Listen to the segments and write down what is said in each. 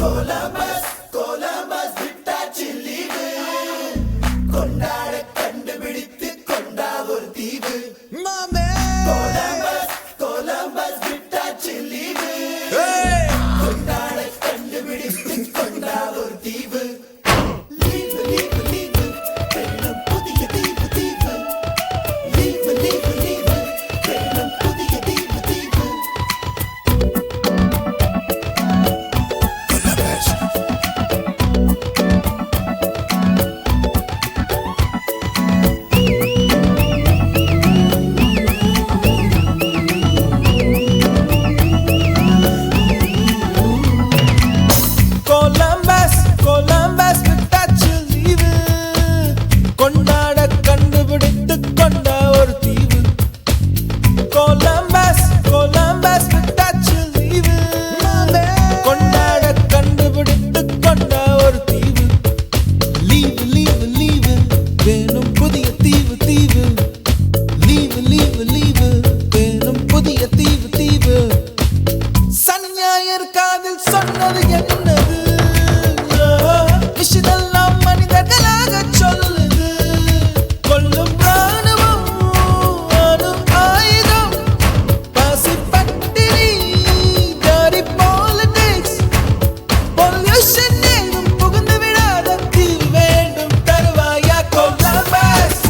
Columbus விட்டாச்சு leave கொண்டாட கண்டுபிடித்து கொண்டா ஒரு தீவு கொலம்பஸ் விட்டாச்சு லீவு கொண்டாட கண்டுபிடித்து கொண்டா ஒரு தீவு லீவு லீவு லீவு வேணும் புதிய தீவு தீவு லீவு லீவு லீவு வேணும் புதிய தீவு தீவு கொலம்பஸ் விட்டாச்சு லீவு கொண்டாட கண்டுபிடித்து கொண்ட ஒரு தீவு கொலம்பஸ் விட்டாச்சு லீவு கொண்டாட கண்டுபிடித்து கொண்ட ஒரு தீவு லீவு லீவு லீவு வேணும் புதிய தீவு தீவு லீவு லீவு லீவு வேணும் புதிய தீவு தீவு சனி ஞாயிறு காதில் சொன்னது என்னது விஷயமெல்லாம் மனிதர்களாக சொல்லுது கொல்லும் ராணுவம் அணு ஆயுதம் பசி பட்டினி ஜாரி பாலிடிக்ஸ் பொல்யூஷன் எங்கும் புகுந்து விடாத தீவு வேண்டும் தருவாயா கொலம்பஸ்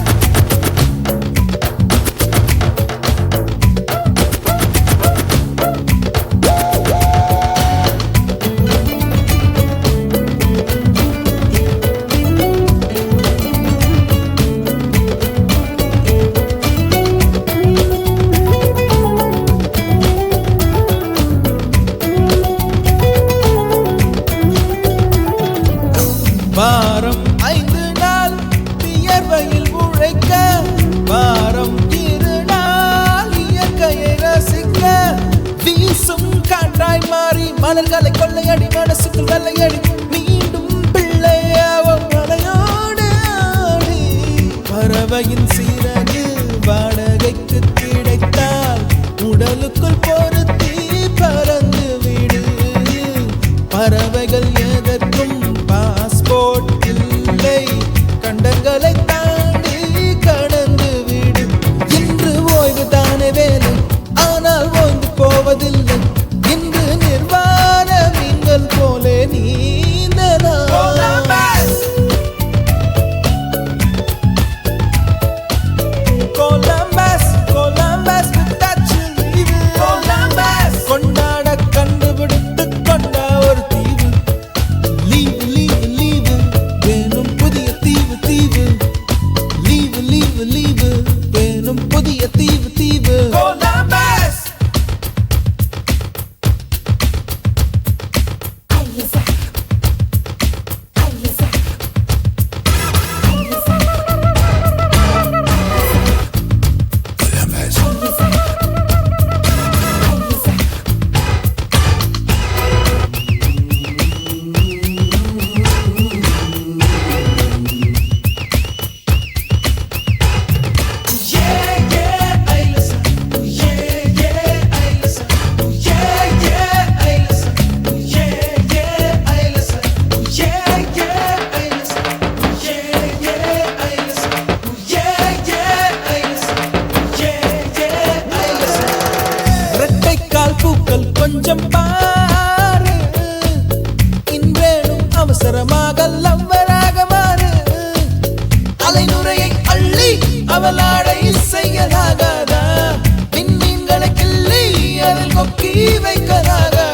வாரம் 5 நாள் வியர்வையில் உழைக்க வாரம் 2 நாள் இயற்கையை ரசிக்க வீசும் காற்றாய் மாறி மலர்களை கொள்ளையடி மனசுக்குள் வெள்ளையடி மீண்டும் பிள்ளையாவும் மலையோடு ஆடி பறவையின் சீரகு வாடகைக்கு கிடைத்தால் உடலுக்குள் பொருத்தி பறந்து விடு பறவைகள் எதற்கும் பாஸ்போர்ட் இல்லை கண்டங்களை தாண்டி கடந்து விடு இன்று ஓய்வு தானே வேலை ஆனால் ஓய்ந்து போவதில்லை இன்று நிர்வாண மீன்கள் போலே நீந்தலாம் கொலம்பஸ் விட்டாச்சு லீவு கொண்டாட கண்டுபிடித்து கொண்ட ஒரு தீவு லீவு லீவு லீவு வேணும் புதிய தீவு தீவு லீவு லீவு லீவு வேணும் புதிய தீவு தீவு கொலம்பஸ் பூக்கள் கொஞ்சம் பாரு இன்றேனும் அவசரமாக லவ்வராக மாறு அலைநுரையை அள்ளி அவளாடை செய்யலாகாதா விண்மீன்களை கிள்ளி அதில் கொக்கி வைக்கலாகாதா